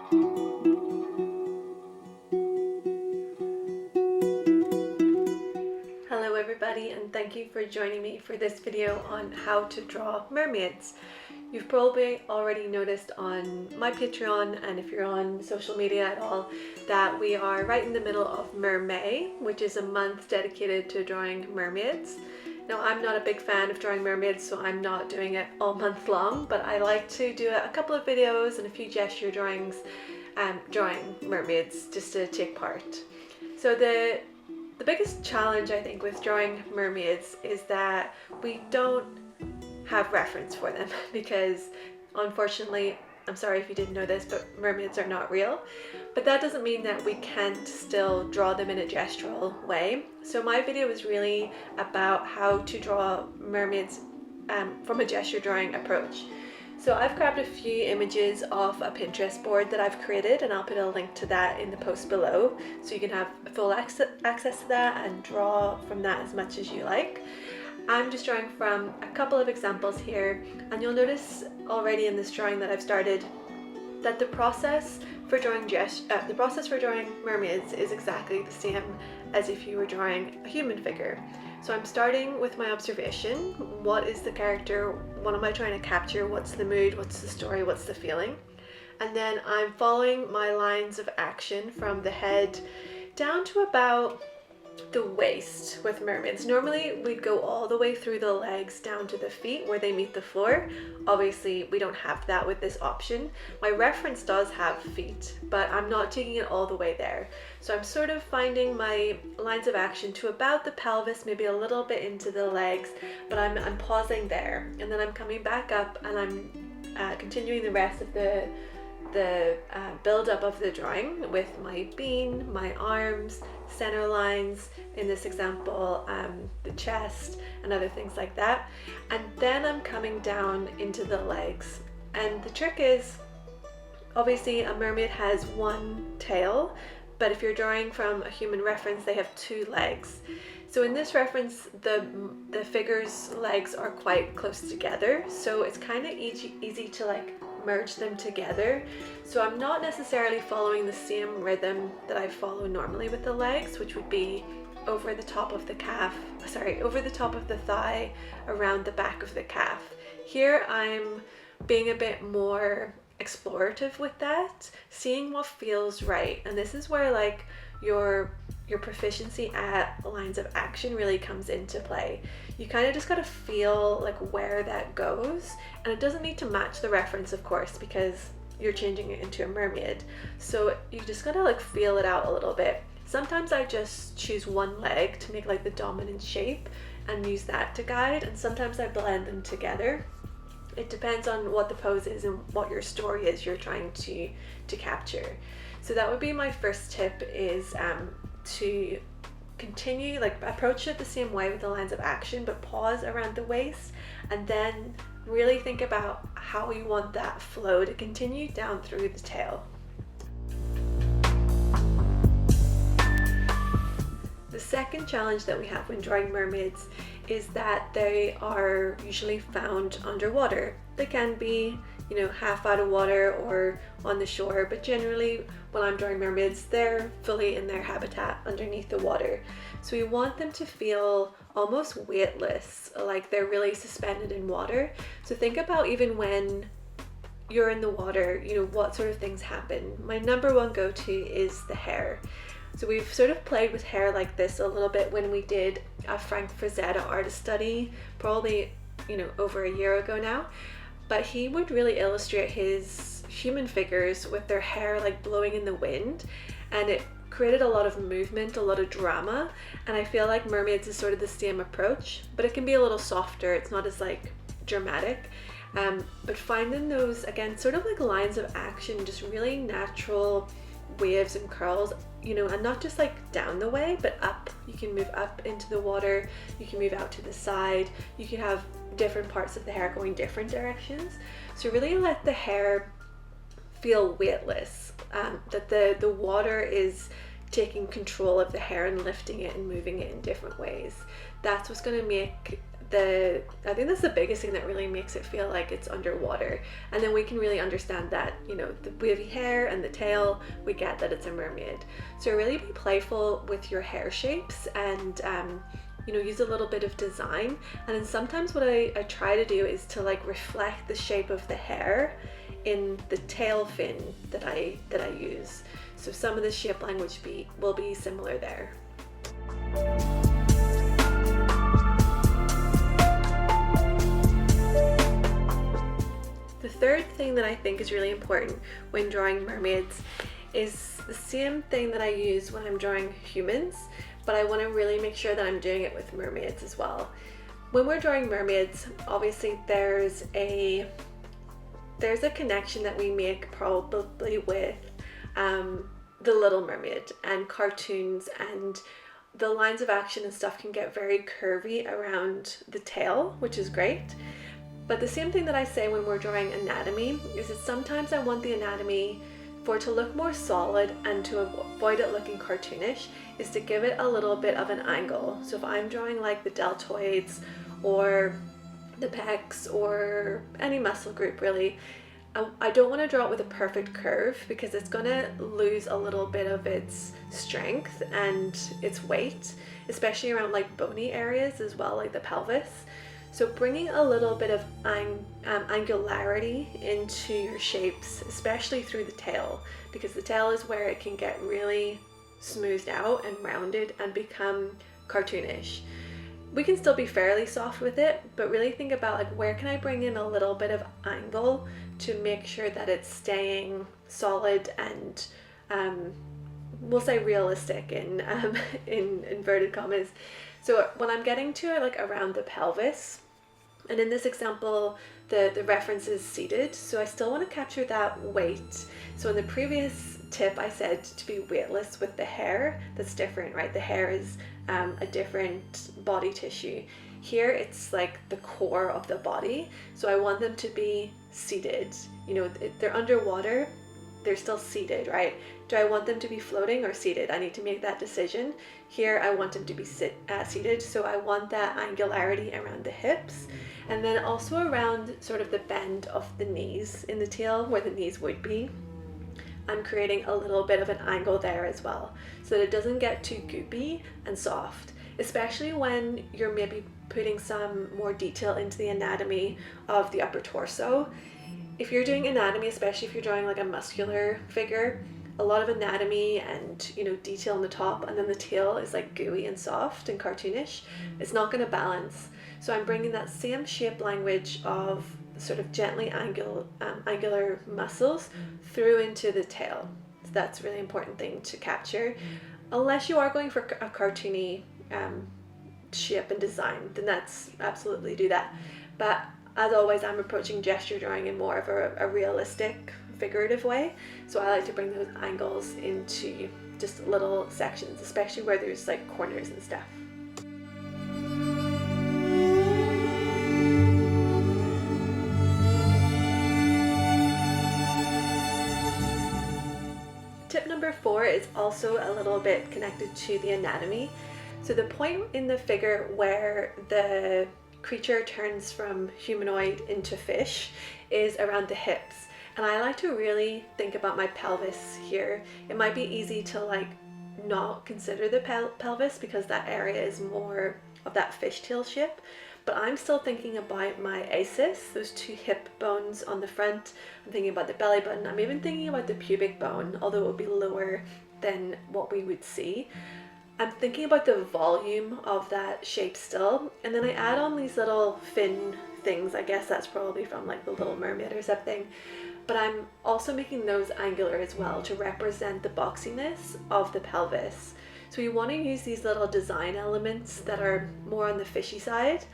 Hello everybody, and thank you for joining me for this video on how to draw mermaids. You've probably already noticed on my Patreon, and if you're on social media at all, that we are right in the middle of Mermay, which is a month dedicated to drawing mermaids. Now, I'm not a big fan of drawing mermaids, so I'm not doing it all month long, but I like to do a couple of videos and a few gesture drawings drawing mermaids just to take part. So the biggest challenge I think with drawing mermaids is that we don't have reference for them because unfortunately, I'm sorry if you didn't know this, but mermaids are not real. But that doesn't mean that we can't still draw them in a gestural way. So my video is really about how to draw mermaids from a gesture drawing approach. So I've grabbed a few images off a Pinterest board that I've created, and I'll put a link to that in the post below so you can have full access to that and draw from that as much as you like. I'm just drawing from a couple of examples here, and you'll notice already in this drawing that I've started that the process for drawing mermaids is exactly the same as if you were drawing a human figure. So I'm starting with my observation. What is the character? What am I trying to capture? What's the mood? What's the story? What's the feeling? And then I'm following my lines of action from the head down to about the waist with mermaids. Normally we'd go all the way through the legs down to the feet where they meet the floor. Obviously we don't have that with this option. My reference does have feet, but I'm not taking it all the way there. So I'm sort of finding my lines of action to about the pelvis, maybe a little bit into the legs, but I'm pausing there, and then I'm coming back up and I'm continuing the rest of the build up of the drawing with my bean, my arms, center lines, in this example the chest and other things like that. And then I'm coming down into the legs, and the trick is obviously a mermaid has one tail, but if you're drawing from a human reference they have two legs. So in this reference the figure's legs are quite close together, so it's kind of easy to like merge them together. So I'm not necessarily following the same rhythm that I follow normally with the legs, which would be over the top of the over the top of the thigh, around the back of the calf. Here I'm being a bit more explorative with that, seeing what feels right. And this is where like your proficiency at lines of action really comes into play. You kind of just gotta feel like where that goes, and it doesn't need to match the reference, of course, because you're changing it into a mermaid. So you just gotta like feel it out a little bit. Sometimes I just choose one leg to make like the dominant shape and use that to guide, and sometimes I blend them together. It depends on what the pose is and what your story is you're trying to capture. So that would be my first tip, is to continue, like approach it the same way with the lines of action, but pause around the waist and then really think about how you want that flow to continue down through the tail. The second challenge that we have when drawing mermaids is that they are usually found underwater. They can be, you know, half out of water or on the shore, but generally when I'm drawing mermaids, they're fully in their habitat underneath the water. So we want them to feel almost weightless, like they're really suspended in water. So think about even when you're in the water, you know, what sort of things happen. My number one go-to is the hair. So we've sort of played with hair like this a little bit when we did a Frank Frazetta artist study, probably, you know, over a year ago now. But he would really illustrate his human figures with their hair like blowing in the wind, and it created a lot of movement, a lot of drama. And I feel like mermaids is sort of the same approach, but it can be a little softer. It's not as like dramatic. But finding those, again, sort of like lines of action, just really natural waves and curls, you know, and not just like down the way, but up. You can move up into the water, you can move out to the side, you can have different parts of the hair going different directions. So really let the hair feel weightless, that the water is taking control of the hair and lifting it and moving it in different ways. That's what's going to make I think that's the biggest thing that really makes it feel like it's underwater. And then we can really understand that, you know, the wavy hair and the tail, we get that it's a mermaid. So really be playful with your hair shapes and you know, use a little bit of design. And then sometimes what I try to do is to like reflect the shape of the hair in the tail fin that I use. So some of the shape language will be similar there. The third thing that I think is really important when drawing mermaids is the same thing that I use when I'm drawing humans, but I want to really make sure that I'm doing it with mermaids as well. When we're drawing mermaids, obviously there's a connection that we make probably with the Little Mermaid and cartoons, and the lines of action and stuff can get very curvy around the tail, which is great. But the same thing that I say when we're drawing anatomy is that sometimes I want the anatomy for it to look more solid, and to avoid it looking cartoonish is to give it a little bit of an angle. So if I'm drawing like the deltoids or the pecs or any muscle group really, I don't want to draw it with a perfect curve because it's going to lose a little bit of its strength and its weight, especially around like bony areas as well, like the pelvis. So bringing a little bit of angularity into your shapes, especially through the tail, because the tail is where it can get really smoothed out and rounded and become cartoonish. We can still be fairly soft with it, but really think about like where can I bring in a little bit of angle to make sure that it's staying solid and we'll say realistic in inverted commas. So when I'm getting to it like around the pelvis, and in this example the reference is seated, so I still want to capture that weight. So in the previous tip I said to be weightless with the hair. That's different, right? The hair is a different body tissue. Here it's like the core of the body, so I want them to be seated. You know, they're underwater, they're still seated, right? Do I want them to be floating or seated? I need to make that decision. Here I want them to be seated, so I want that angularity around the hips, and then also around sort of the bend of the knees in the tail where the knees would be. I'm creating a little bit of an angle there as well, so that it doesn't get too goopy and soft, especially when you're maybe putting some more detail into the anatomy of the upper torso. If you're doing anatomy, especially if you're drawing like a muscular figure, a lot of anatomy and, you know, detail on the top, and then the tail is like gooey and soft and cartoonish. It's not going to balance. So I'm bringing that same shape language of sort of gently angular muscles through into the tail. So that's a really important thing to capture. Unless you are going for a cartoony shape and design, then that's absolutely do that. But as always, I'm approaching gesture drawing in more of a realistic, figurative way. So I like to bring those angles into just little sections, especially where there's like corners and stuff. Tip number 4 is also a little bit connected to the anatomy. So the point in the figure where the creature turns from humanoid into fish is around the hips. And I like to really think about my pelvis here. It might be easy to like not consider the pelvis because that area is more of that fishtail shape, but I'm still thinking about my asis, those two hip bones on the front. I'm thinking about the belly button. I'm even thinking about the pubic bone, although it would be lower than what we would see. I'm thinking about the volume of that shape still, and then I add on these little fin things. I guess that's probably from like the Little Mermaid or something, but I'm also making those angular as well to represent the boxiness of the pelvis. So we want to use these little design elements that are more on the fishy side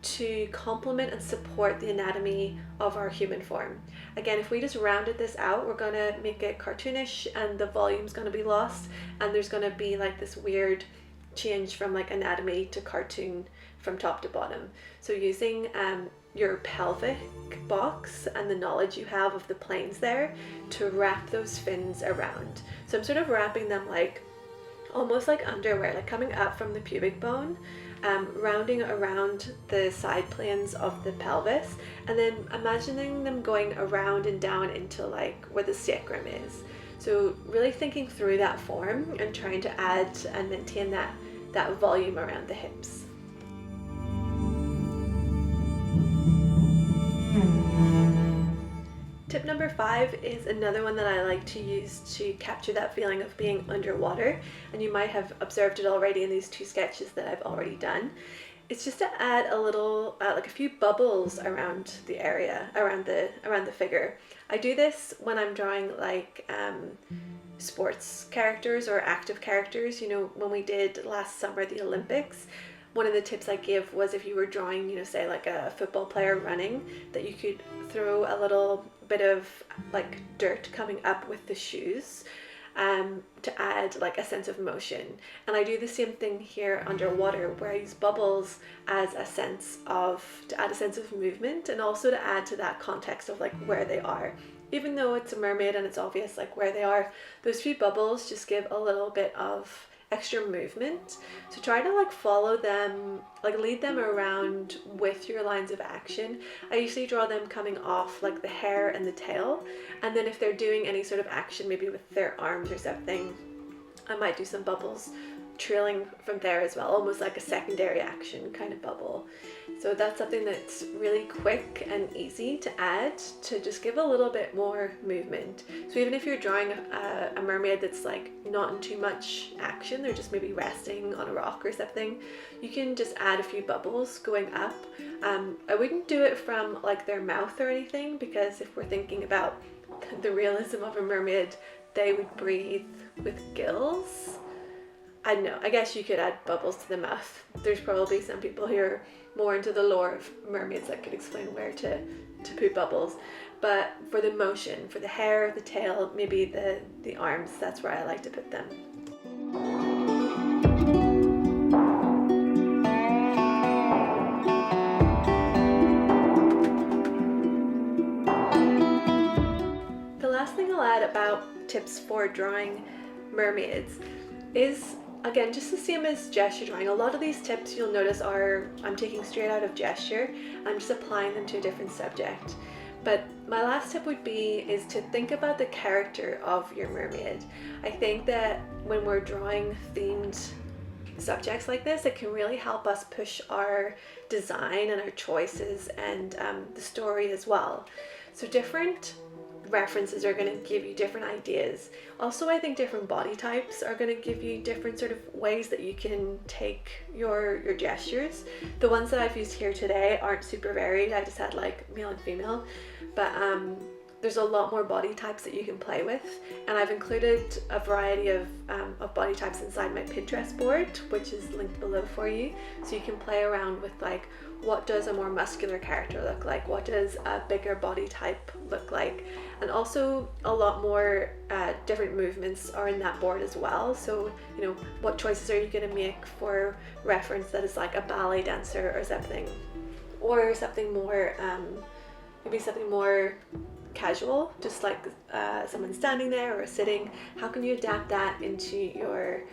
to complement and support the anatomy of our human form. Again, if we just rounded this out, we're going to make it cartoonish and the volume's going to be lost, and there's going to be like this weird change from like anatomy to cartoon from top to bottom. So using your pelvic box and the knowledge you have of the planes there to wrap those fins around. So I'm sort of wrapping them like almost like underwear, like coming up from the pubic bone rounding around the side planes of the pelvis, and then imagining them going around and down into like where the sacrum is. So really thinking through that form and trying to add and maintain that volume around the hips. Tip number 5 is another one that I like to use to capture that feeling of being underwater, and you might have observed it already in these 2 sketches that I've already done. It's just to add a little, like a few bubbles around the area, around the figure. I do this when I'm drawing like sports characters or active characters. You know, when we did last summer the Olympics, one of the tips I gave was if you were drawing, you know, say like a football player running, that you could throw a little bit of like dirt coming up with the shoes to add like a sense of motion. And I do the same thing here underwater, where I use bubbles as a sense of, to add a sense of movement, and also to add to that context of like where they are. Even though it's a mermaid and it's obvious like where they are, those few bubbles just give a little bit of extra movement. So try to like follow them, like lead them around with your lines of action. I usually draw them coming off like the hair and the tail, and then if they're doing any sort of action, maybe with their arms or something, I might do some bubbles trailing from there as well, almost like a secondary action kind of bubble. So that's something that's really quick and easy to add to just give a little bit more movement. So even if you're drawing a mermaid that's like not in too much action, they're just maybe resting on a rock or something, you can just add a few bubbles going up. I wouldn't do it from like their mouth or anything, because if we're thinking about the realism of a mermaid, they would breathe with gills. I don't know, I guess you could add bubbles to the mouth. There's probably some people who are more into the lore of mermaids that could explain where to put bubbles. But for the motion, for the hair, the tail, maybe the arms, that's where I like to put them. The last thing I'll add about tips for drawing mermaids is, again, just the same as gesture drawing. A lot of these tips you'll notice I'm taking straight out of gesture. I'm just applying them to a different subject. But my last tip would be is to think about the character of your mermaid. I think that when we're drawing themed subjects like this, it can really help us push our design and our choices and the story as well. So different references are going to give you different ideas. Also, I think different body types are going to give you different sort of ways that you can take your gestures. The ones that I've used here today aren't super varied. I just had like male and female, but there's a lot more body types that you can play with, and I've included a variety of body types inside my Pinterest board, which is linked below for you, so you can play around with like, what does a more muscular character look like? What does a bigger body type look like? And also a lot more different movements are in that board as well. So, you know, what choices are you going to make for reference that is like a ballet dancer or something more, maybe something more casual, just like someone standing there or sitting. How can you adapt that into your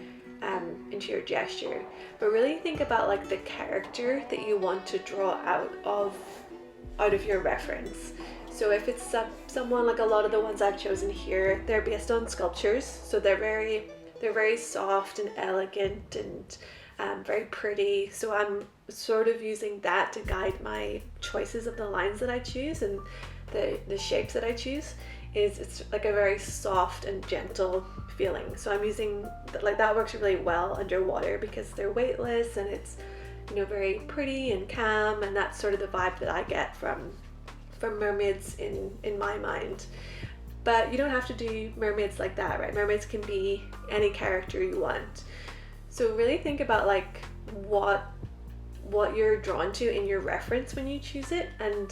gesture? But really think about like the character that you want to draw out of your reference. So if it's someone like a lot of the ones I've chosen here, they're based on sculptures, so they're very soft and elegant and very pretty. So I'm sort of using that to guide my choices of the lines that I choose and the shapes that I choose. It's like a very soft and gentle feeling. So I'm using, like, that works really well underwater because they're weightless and it's, you know, very pretty and calm, and that's sort of the vibe that I get from mermaids in my mind. But you don't have to do mermaids like that, right? Mermaids can be any character you want. So really think about like what you're drawn to in your reference when you choose it, and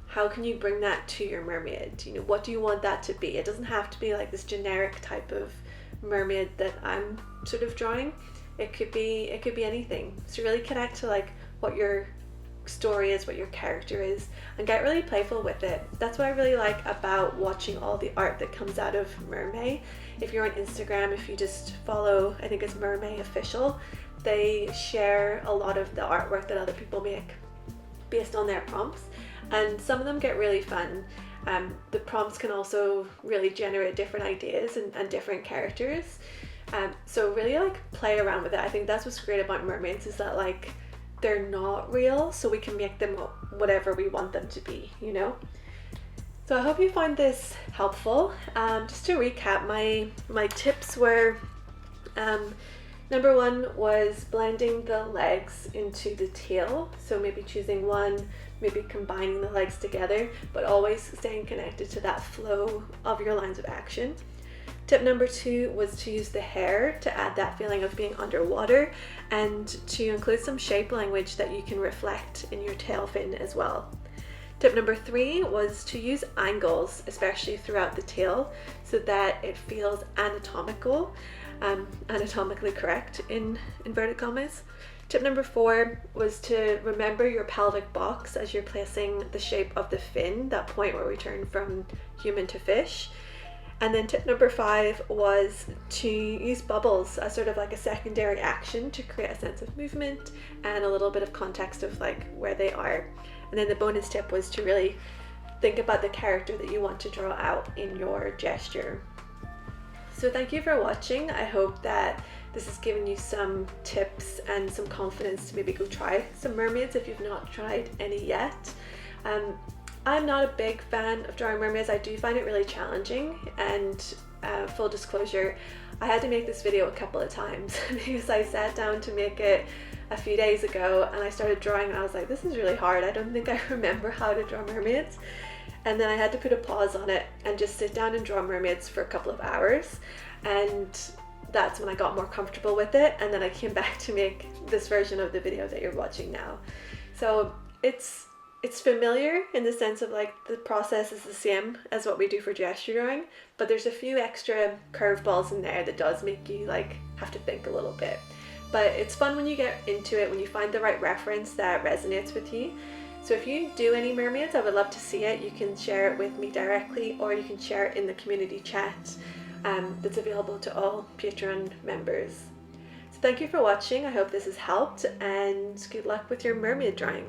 how can you bring that to your mermaid? You know, what do you want that to be? It doesn't have to be like this generic type of mermaid that I'm sort of drawing. It could be anything. So really connect to like what your story is, what your character is, and get really playful with it. That's what I really like about watching all the art that comes out of Mermaid. If you're on Instagram, if you just follow, I think it's Mermaid Official, they share a lot of the artwork that other people make based on their prompts, and some of them get really fun. The prompts can also really generate different ideas and different characters. So really like play around with it. I think that's what's great about mermaids, is that like they're not real, so we can make them whatever we want them to be, you know? So I hope you find this helpful. Just to recap, my tips were, number one was blending the legs into the tail. So maybe choosing one, maybe combining the legs together, but always staying connected to that flow of your lines of action. Tip number two was to use the hair to add that feeling of being underwater, and to include some shape language that you can reflect in your tail fin as well. Tip number three was to use angles, especially throughout the tail, so that it feels anatomical, anatomically correct in inverted commas. Tip number four was to remember your pelvic box as you're placing the shape of the fin, that point where we turn from human to fish. And then tip number five was to use bubbles as sort of like a secondary action to create a sense of movement and a little bit of context of like where they are. And then the bonus tip was to really think about the character that you want to draw out in your gesture. So thank you for watching. I hope that this has given you some tips and some confidence to maybe go try some mermaids if you've not tried any yet. I'm not a big fan of drawing mermaids. I do find it really challenging, and full disclosure, I had to make this video a couple of times because I sat down to make it a few days ago and I started drawing and I was like, this is really hard. I don't think I remember how to draw mermaids. And then I had to put a pause on it and just sit down and draw mermaids for a couple of hours, and that's when I got more comfortable with it, and then I came back to make this version of the video that you're watching now. So it's familiar in the sense of like the process is the same as what we do for gesture drawing, but there's a few extra curveballs in there that does make you like have to think a little bit. But it's fun when you get into it, when you find the right reference that resonates with you. So if you do any mermaids, I would love to see it. You can share it with me directly, or you can share it in the community chat that's available to all Patreon members. So thank you for watching. I hope this has helped, and good luck with your mermaid drawing.